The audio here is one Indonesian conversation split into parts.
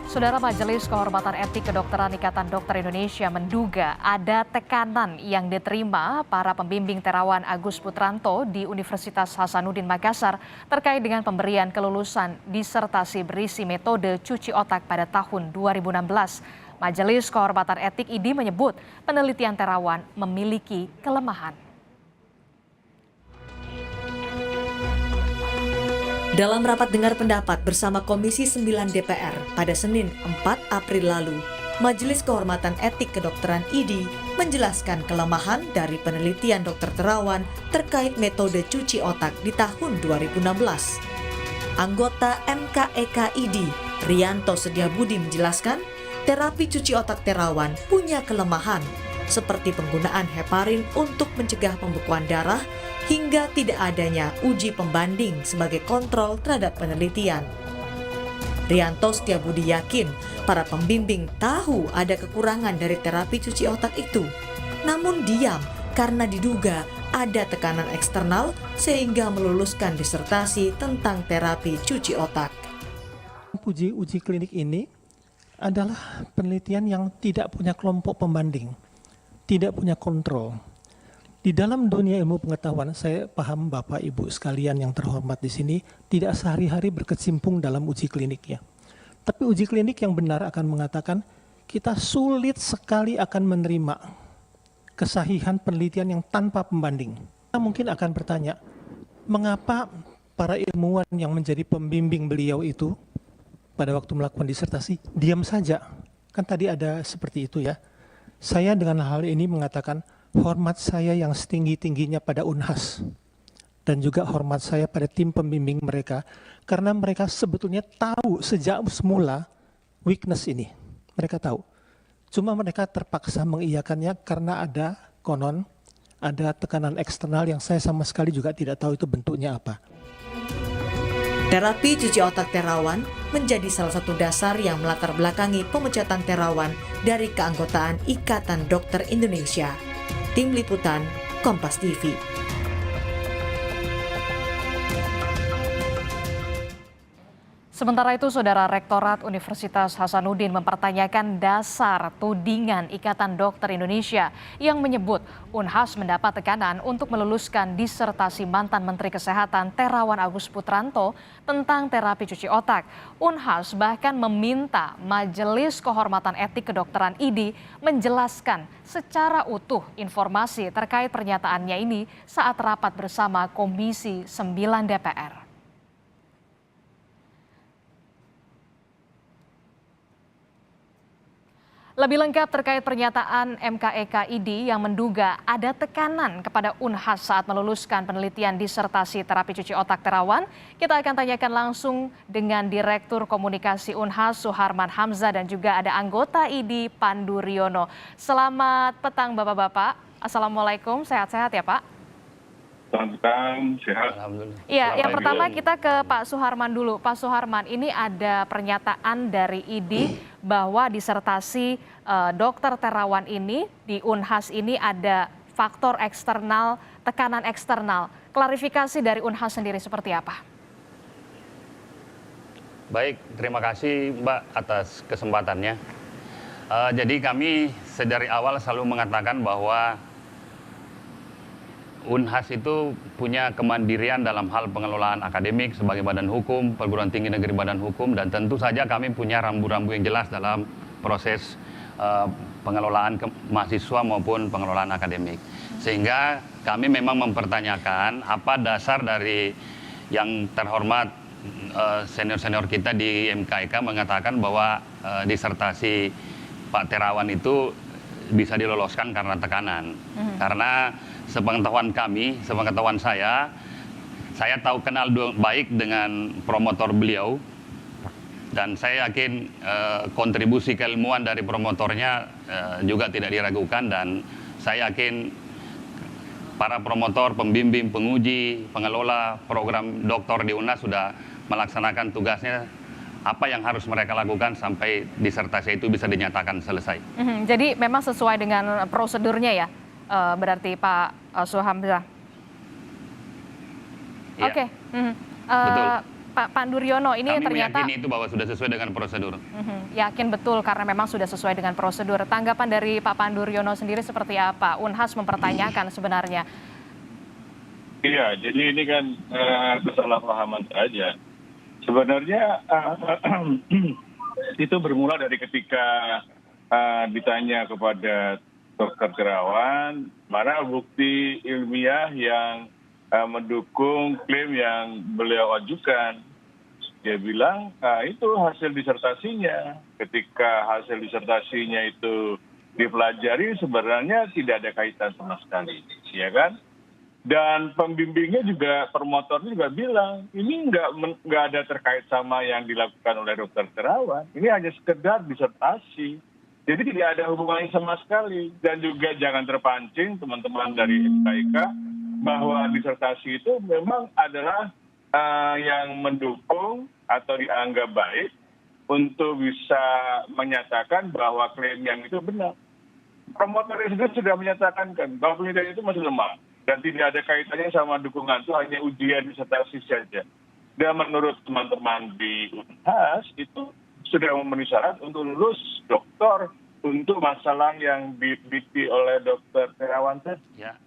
Saudara Majelis Kehormatan Etik Kedokteran Ikatan Dokter Indonesia menduga ada tekanan yang diterima para pembimbing terawan Agus Putranto di Universitas Hasanuddin Makassar terkait dengan pemberian kelulusan disertasi berisi metode cuci otak pada tahun 2016. Majelis Kehormatan Etik ID menyebut penelitian terawan memiliki kelemahan. Dalam rapat dengar pendapat bersama Komisi 9 DPR pada Senin 4 April lalu, Majelis Kehormatan Etik Kedokteran ID menjelaskan kelemahan dari penelitian Dr. Terawan terkait metode cuci otak di tahun 2016. Anggota MKEK ID, Rianto Setiabudi menjelaskan, terapi cuci otak Terawan punya kelemahan, seperti penggunaan heparin untuk mencegah pembekuan darah hingga tidak adanya uji pembanding sebagai kontrol terhadap penelitian. Rianto Setiabudi yakin para pembimbing tahu ada kekurangan dari terapi cuci otak itu, namun diam karena diduga ada tekanan eksternal sehingga meluluskan disertasi tentang terapi cuci otak. Uji klinik ini adalah penelitian yang tidak punya kelompok pembanding, tidak punya kontrol. Di dalam dunia ilmu pengetahuan, saya paham Bapak Ibu sekalian yang terhormat di sini tidak sehari-hari berkecimpung dalam uji kliniknya. Tapi uji klinik yang benar akan mengatakan kita sulit sekali akan menerima kesahihan penelitian yang tanpa pembanding. Kita mungkin akan bertanya, mengapa para ilmuwan yang menjadi pembimbing beliau itu pada waktu melakukan disertasi diam saja? Kan tadi ada seperti itu ya. Saya dengan hal ini mengatakan hormat saya yang setinggi-tingginya pada Unhas dan juga hormat saya pada tim pembimbing mereka karena mereka sebetulnya tahu sejak semula weakness ini. Mereka tahu. Cuma mereka terpaksa mengiyakannya karena ada tekanan eksternal yang saya sama sekali juga tidak tahu itu bentuknya apa. Terapi cuci otak Terawan menjadi salah satu dasar yang melatar belakangi pemecatan Terawan dari keanggotaan Ikatan Dokter Indonesia. Tim Liputan, Kompas TV. Sementara itu, Saudara Rektorat Universitas Hasanuddin mempertanyakan dasar tudingan Ikatan Dokter Indonesia yang menyebut Unhas mendapat tekanan untuk meluluskan disertasi mantan Menteri Kesehatan Terawan Agus Putranto tentang terapi cuci otak. Unhas bahkan meminta Majelis Kehormatan Etik Kedokteran ID menjelaskan secara utuh informasi terkait pernyataannya ini saat rapat bersama Komisi 9 DPR. Lebih lengkap terkait pernyataan MKEK ID yang menduga ada tekanan kepada Unhas saat meluluskan penelitian disertasi terapi cuci otak Terawan, kita akan tanyakan langsung dengan Direktur Komunikasi Unhas Suharman Hamzah dan juga ada anggota ID Pandu Riono. Selamat petang Bapak-Bapak. Assalamualaikum, sehat-sehat ya Pak? Selamat petang, sehat. Alhamdulillah. Iya, yang pertama kita ke Pak Suharman dulu. Pak Suharman, ini ada pernyataan dari ID bahwa disertasi Dokter Terawan ini di Unhas ini ada faktor eksternal, tekanan eksternal. Klarifikasi dari Unhas sendiri seperti apa? Baik, terima kasih Mbak atas kesempatannya. Jadi kami sedari awal selalu mengatakan bahwa Unhas itu punya kemandirian dalam hal pengelolaan akademik sebagai badan hukum, perguruan tinggi negeri badan hukum, dan tentu saja kami punya rambu-rambu yang jelas dalam proses pengelolaan mahasiswa maupun pengelolaan akademik. Sehingga kami memang mempertanyakan apa dasar dari yang terhormat senior-senior kita di MKEK mengatakan bahwa disertasi Pak Terawan itu bisa diloloskan karena tekanan. Karena sepengetahuan kami, sepengetahuan saya tahu kenal baik dengan promotor beliau dan saya yakin kontribusi keilmuan dari promotornya juga tidak diragukan dan saya yakin para promotor, pembimbing, penguji, pengelola program doktor di UNAS sudah melaksanakan tugasnya apa yang harus mereka lakukan sampai disertasi itu bisa dinyatakan selesai. Jadi memang sesuai dengan prosedurnya ya? Berarti Pak Suhamzah. Iya. Oke. Betul. Pak Pandu Riono, ini Kami ternyata meyakini itu bahwa sudah sesuai dengan prosedur. yakin betul karena memang sudah sesuai dengan prosedur. Tanggapan dari Pak Pandu Riono sendiri seperti apa? Unhas mempertanyakan sebenarnya. Iya, jadi ini kan kesalahpahaman saja. Sebenarnya itu bermula dari ketika ditanya kepada Dr. Terawan, mana bukti ilmiah yang mendukung klaim yang beliau ajukan. Dia bilang, itu hasil disertasinya. Ketika hasil disertasinya itu dipelajari, sebenarnya tidak ada kaitan sama sekali, ya kan? Dan pembimbingnya juga, promotornya juga bilang, ini nggak ada terkait sama yang dilakukan oleh Dr. Terawan. Ini hanya sekedar disertasi. Jadi tidak ada hubungannya sama sekali. Dan juga jangan terpancing teman-teman dari MKIK bahwa disertasi itu memang adalah yang mendukung atau dianggap baik untuk bisa menyatakan bahwa klaim yang itu benar. Promotor sendiri sudah menyatakan kan bahwa penelitian itu masih lemah dan tidak ada kaitannya sama dukungan, itu hanya ujian disertasi saja. Dan menurut teman-teman di Unhas itu sudah memenuhi syarat untuk lulus doktor untuk masalah yang diteliti oleh Dr. Terawan tadi. Ya.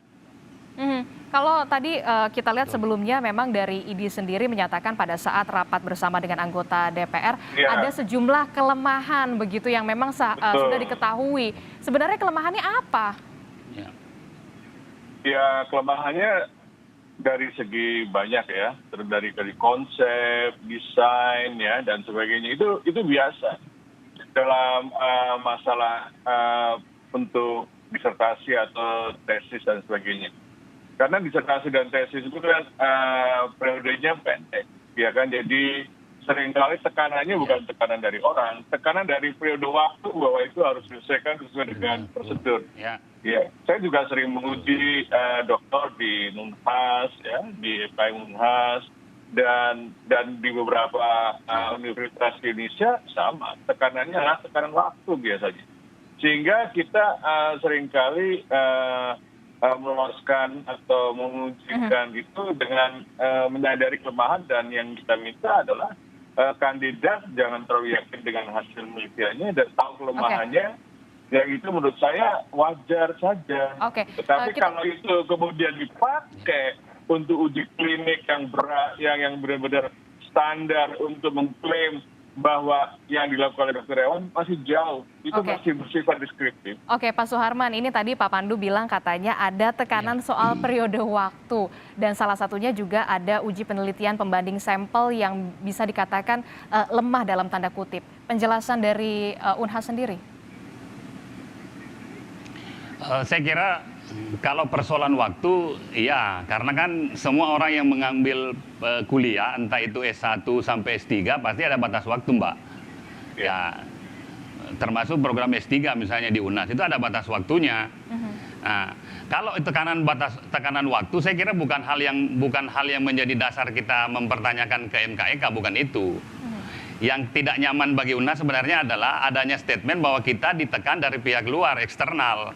Kalau tadi kita lihat sebelumnya memang dari IDI sendiri menyatakan pada saat rapat bersama dengan anggota DPR ada sejumlah kelemahan begitu yang memang sudah diketahui. Sebenarnya kelemahannya apa? Ya kelemahannya dari segi banyak ya, dari konsep, desain ya dan sebagainya itu biasa dalam masalah untuk disertasi atau tesis dan sebagainya. Karena disertasi dan tesis itu kan periodenya pendek, ya kan? Jadi seringkali tekanannya bukan tekanan dari orang, tekanan dari periode waktu bahwa itu harus diselesaikan sesuai dengan prosedur. Ya, saya juga sering menguji dokter di Unhas, ya, di FKI Unhas dan di beberapa universitas di Indonesia sama, tekanannya adalah tekanan waktu biasanya. Sehingga kita seringkali meloloskan atau mengujikan itu dengan menyadari kelemahan dan yang kita minta adalah kandidat jangan terlalu yakin dengan hasil penelitiannya dan tahu kelemahannya. Yang itu menurut saya wajar saja. Tetapi kalau itu kemudian dipakai untuk uji klinik yang berat, yang benar-benar standar untuk mengklaim bahwa yang dilakukan oleh Dr. Terawan masih jauh, itu masih bersifat deskriptif. Oke, Pak Suharman, ini tadi Pak Pandu bilang katanya ada tekanan soal periode waktu dan salah satunya juga ada uji penelitian pembanding sampel yang bisa dikatakan lemah dalam tanda kutip. Penjelasan dari Unhas sendiri? Saya kira kalau persoalan waktu, ya, karena kan semua orang yang mengambil kuliah, entah itu S1 sampai S3, pasti ada batas waktu, Mbak. Ya, termasuk program S3 misalnya di UNAS, itu ada batas waktunya. Nah, kalau tekanan waktu, saya kira bukan hal yang menjadi dasar kita mempertanyakan ke MKEK, bukan itu. Yang tidak nyaman bagi UNAS sebenarnya adalah adanya statement bahwa kita ditekan dari pihak luar, eksternal.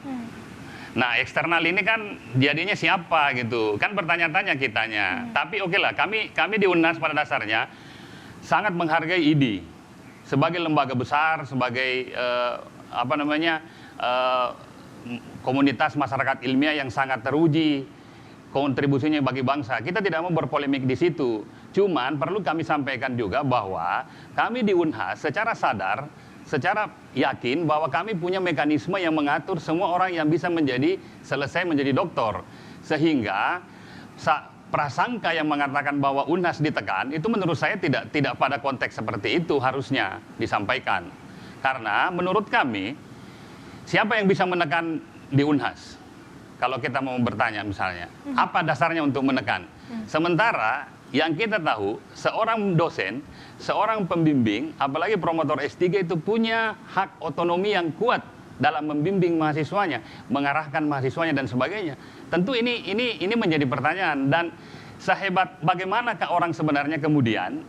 Nah, eksternal ini kan jadinya siapa gitu, kan bertanya-tanya kitanya. Tapi oke lah, kami di UNAS pada dasarnya sangat menghargai IDI sebagai lembaga besar, sebagai komunitas masyarakat ilmiah yang sangat teruji kontribusinya bagi bangsa. Kita tidak mau berpolemik di situ. Cuman perlu kami sampaikan juga bahwa kami di Unhas secara sadar, secara yakin bahwa kami punya mekanisme yang mengatur semua orang yang bisa selesai menjadi doktor. Sehingga prasangka yang mengatakan bahwa Unhas ditekan, itu menurut saya tidak pada konteks seperti itu harusnya disampaikan. Karena menurut kami, siapa yang bisa menekan di Unhas? Kalau kita mau bertanya misalnya, apa dasarnya untuk menekan? Sementara yang kita tahu, seorang dosen, seorang pembimbing, apalagi promotor S3 itu punya hak otonomi yang kuat dalam membimbing mahasiswanya, mengarahkan mahasiswanya dan sebagainya. Tentu ini menjadi pertanyaan, dan sehebat bagaimanakah orang sebenarnya kemudian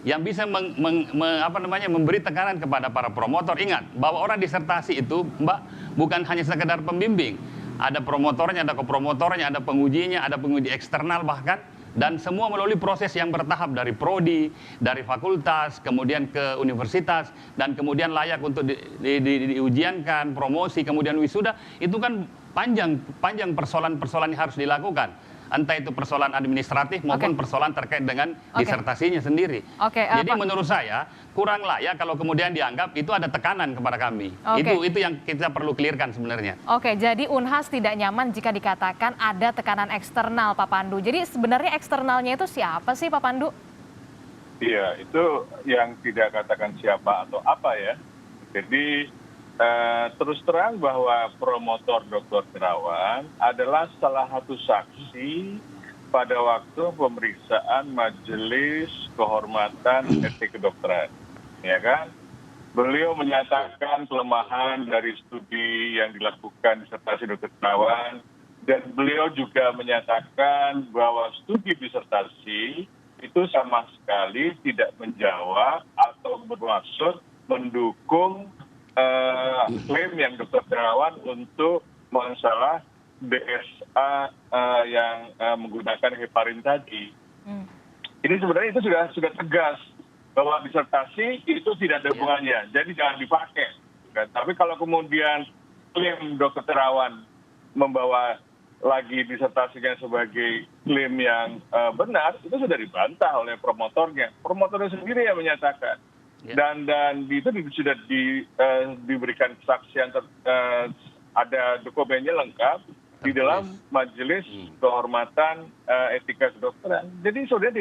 yang bisa memberi tekanan kepada para promotor. Ingat bahwa orang disertasi itu, Mbak, bukan hanya sekedar pembimbing. Ada promotornya, ada kopromotornya, ada pengujinya, ada penguji eksternal bahkan. Dan semua melalui proses yang bertahap dari prodi, dari fakultas, kemudian ke universitas, dan kemudian layak untuk diujiankan, promosi, kemudian wisuda. Itu kan panjang persoalan-persoalan yang harus dilakukan. Entah itu persoalan administratif maupun persoalan terkait dengan disertasinya sendiri. Jadi menurut saya kurang layak kalau kemudian dianggap itu ada tekanan kepada kami. Itu yang kita perlu clearkan sebenarnya. Jadi Unhas tidak nyaman jika dikatakan ada tekanan eksternal, Pak Pandu. Jadi sebenarnya eksternalnya itu siapa sih, Pak Pandu? Iya, itu yang tidak katakan siapa atau apa ya. Jadi terus terang bahwa promotor Dr. Terawan adalah salah satu saksi pada waktu pemeriksaan Majelis Kehormatan Etik Kedokteran, ya kan? Beliau menyatakan kelemahan dari studi yang dilakukan disertasi Dr. Terawan, dan beliau juga menyatakan bahwa studi disertasi itu sama sekali tidak menjawab atau bermaksud mendukung klaim yang Dr. Terawan untuk masalah BSA yang menggunakan heparin tadi. Ini sebenarnya itu sudah tegas bahwa disertasi itu tidak ada hubungannya, jadi jangan dipakai. Tapi kalau kemudian klaim Dr. Terawan membawa lagi disertasinya sebagai klaim yang benar, itu sudah dibantah oleh promotornya. Promotornya sendiri yang menyatakan. Dan itu sudah diberikan kesaksian, ada dokumennya lengkap di dalam Majelis Kehormatan Etika Kedokteran. Jadi sebenarnya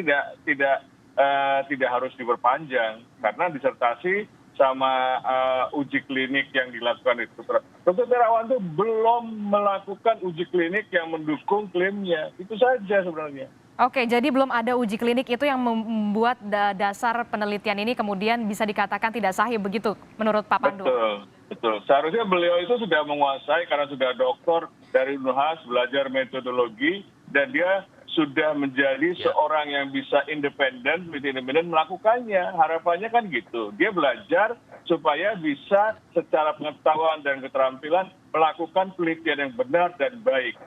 tidak harus diperpanjang karena disertasi sama uji klinik yang dilakukan itu. Dr. Terawan itu belum melakukan uji klinik yang mendukung klaimnya. Itu saja sebenarnya. Jadi belum ada uji klinik itu yang membuat dasar penelitian ini kemudian bisa dikatakan tidak sahih begitu menurut Pak Pandu? Betul. Seharusnya beliau itu sudah menguasai karena sudah doktor dari Unhas, belajar metodologi, dan dia sudah menjadi seorang yang bisa independen melakukannya. Harapannya kan gitu. Dia belajar supaya bisa secara pengetahuan dan keterampilan melakukan penelitian yang benar dan baik.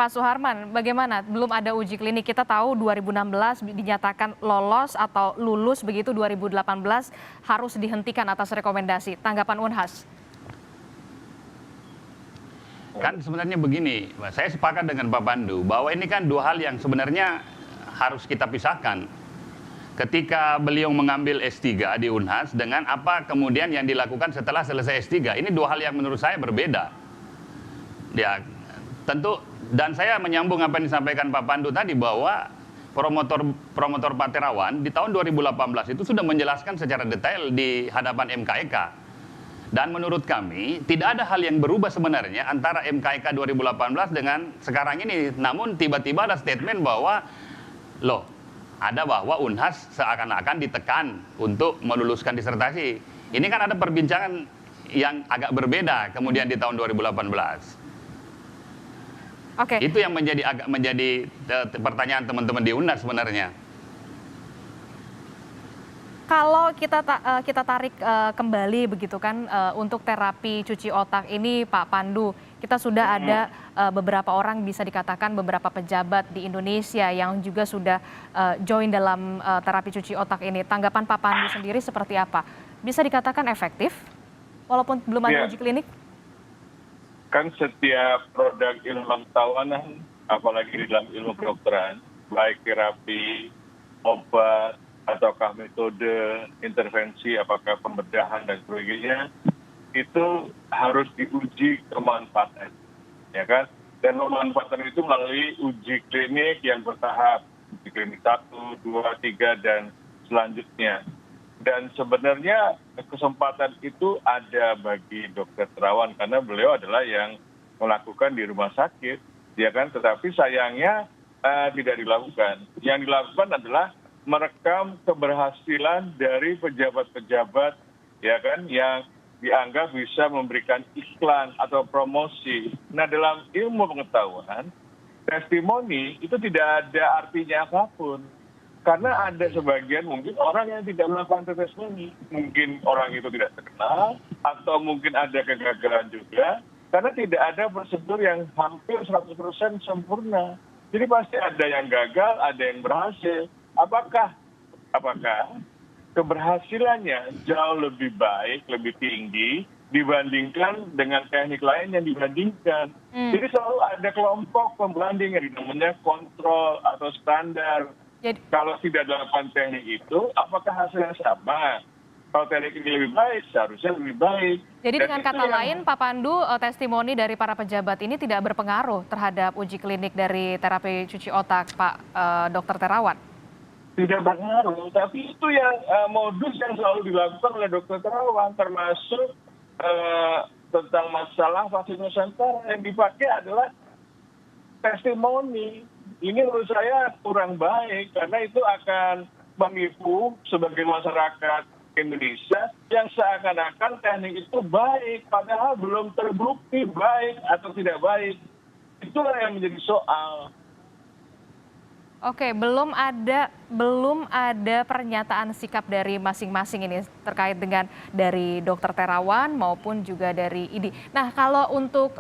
Pak Suharman, bagaimana? Belum ada uji klinik. Kita tahu 2016 dinyatakan lolos atau lulus, begitu 2018 harus dihentikan atas rekomendasi. Tanggapan Unhas? Kan sebenarnya begini, saya sepakat dengan Pak Pandu bahwa ini kan dua hal yang sebenarnya harus kita pisahkan. Ketika beliau mengambil S3 di Unhas dengan apa kemudian yang dilakukan setelah selesai S3, ini dua hal yang menurut saya berbeda. Ya, tentu. Dan saya menyambung apa yang disampaikan Pak Pandu tadi bahwa promotor Pak Terawan di tahun 2018 itu sudah menjelaskan secara detail di hadapan MKEK. Dan menurut kami tidak ada hal yang berubah sebenarnya antara MKEK 2018 dengan sekarang ini. Namun tiba-tiba ada statement bahwa ada bahwa Unhas seakan-akan ditekan untuk meluluskan disertasi. Ini kan ada perbincangan yang agak berbeda kemudian di tahun 2018. Itu yang menjadi pertanyaan teman-teman di Unhas sebenarnya. Kalau kita tarik kembali begitu kan untuk terapi cuci otak ini, Pak Pandu, kita sudah ada beberapa orang, bisa dikatakan beberapa pejabat di Indonesia yang juga sudah join dalam terapi cuci otak ini. Tanggapan Pak Pandu sendiri seperti apa? Bisa dikatakan efektif walaupun belum ada uji klinik? Kan setiap produk ilmu pengetahuan, apalagi di dalam ilmu kedokteran, baik terapi, obat, ataukah metode intervensi, apakah pembedahan dan sebagainya, itu harus diuji kemanfaatan, ya kan? Dan kemanfaatan itu melalui uji klinik yang bertahap, uji klinik 1, 2, 3, dan selanjutnya. Dan sebenarnya kesempatan itu ada bagi Dr. Terawan karena beliau adalah yang melakukan di rumah sakit, ya kan? Tetapi sayangnya tidak dilakukan. Yang dilakukan adalah merekam keberhasilan dari pejabat-pejabat, ya kan, yang dianggap bisa memberikan iklan atau promosi. Nah, dalam ilmu pengetahuan, testimoni itu tidak ada artinya apapun. Karena ada sebagian mungkin orang yang tidak melakukan testimoni. Mungkin orang itu tidak terkenal, atau mungkin ada kegagalan juga. Karena tidak ada prosedur yang hampir 100% sempurna. Jadi pasti ada yang gagal, ada yang berhasil. Apakah keberhasilannya jauh lebih baik, lebih tinggi dibandingkan dengan teknik lain yang dibandingkan. Jadi selalu ada kelompok pembanding yang namanya kontrol atau standar. Kalau tidak dilakukan teknik itu, apakah hasilnya sama? Kalau teknik ini lebih baik, seharusnya lebih baik. Jadi Dan dengan itu kata lain, Pak Pandu, testimoni dari para pejabat ini tidak berpengaruh terhadap uji klinik dari terapi cuci otak, Pak Dr. Terawan? Tidak berpengaruh, tapi itu yang modus yang selalu dilakukan oleh Dr. Terawan, termasuk tentang masalah vaksin Nusantara yang dipakai adalah testimoni. Ini menurut saya kurang baik karena itu akan menipu sebagai masyarakat Indonesia yang seakan-akan teknik itu baik, padahal belum terbukti baik atau tidak baik. Itulah yang menjadi soal. Oke, belum ada pernyataan sikap dari masing-masing ini terkait dengan dari Dr. Terawan maupun juga dari IDI. Nah, kalau untuk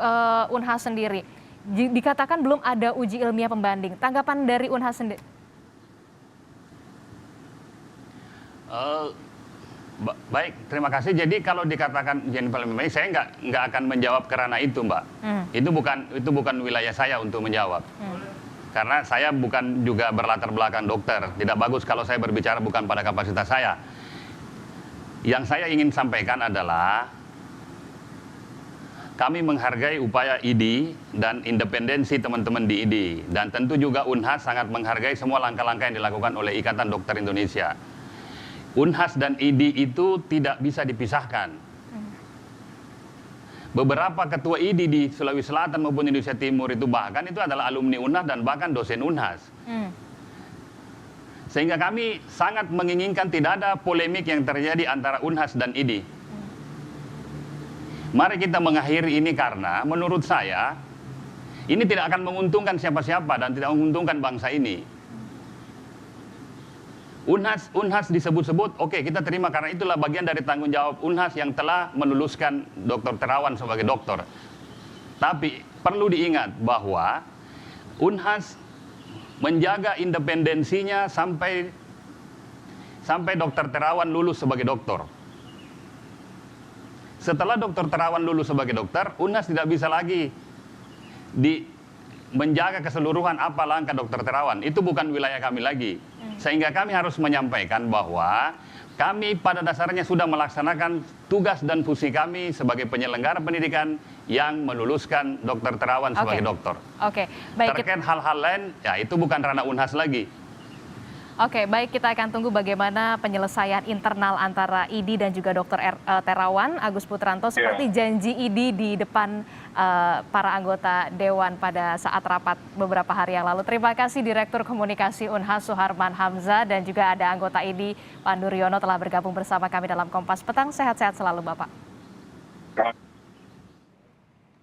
Unhas sendiri, dikatakan belum ada uji ilmiah pembanding. Tanggapan dari Unhas sendiri? Baik, terima kasih. Jadi kalau dikatakan Jennifer lebih baik, saya nggak akan menjawab karena itu, Mbak. Itu bukan wilayah saya untuk menjawab. Karena saya bukan juga berlatar belakang dokter. Tidak bagus kalau saya berbicara bukan pada kapasitas saya. Yang saya ingin sampaikan adalah kami menghargai upaya IDI dan independensi teman-teman di IDI. Dan tentu juga Unhas sangat menghargai semua langkah-langkah yang dilakukan oleh Ikatan Dokter Indonesia. Unhas dan IDI itu tidak bisa dipisahkan. Beberapa ketua IDI di Sulawesi Selatan maupun Indonesia Timur itu bahkan itu adalah alumni Unhas dan bahkan dosen Unhas. Sehingga kami sangat menginginkan tidak ada polemik yang terjadi antara Unhas dan IDI. Mari kita mengakhiri ini karena menurut saya ini tidak akan menguntungkan siapa-siapa dan tidak menguntungkan bangsa ini. Unhas disebut-sebut, oke, kita terima karena itulah bagian dari tanggung jawab Unhas yang telah meluluskan Dr. Terawan sebagai dokter. Tapi perlu diingat bahwa Unhas menjaga independensinya sampai Dr. Terawan lulus sebagai dokter. Setelah Dr. Terawan lulus sebagai dokter, Unhas tidak bisa lagi menjaga keseluruhan apa langkah Dr. Terawan. Itu bukan wilayah kami lagi. Sehingga kami harus menyampaikan bahwa kami pada dasarnya sudah melaksanakan tugas dan fungsi kami sebagai penyelenggara pendidikan yang meluluskan Dr. Terawan sebagai dokter. Oke, baik. Terkait hal-hal lain, ya itu bukan ranah Unhas lagi. Oke, baik, kita akan tunggu bagaimana penyelesaian internal antara IDI dan juga Dr. Terawan, Agus Putranto, seperti janji IDI di depan para anggota Dewan pada saat rapat beberapa hari yang lalu. Terima kasih Direktur Komunikasi Unhas Suharman Hamzah dan juga ada anggota IDI Pandu Riono telah bergabung bersama kami dalam Kompas Petang. Sehat-sehat selalu Bapak.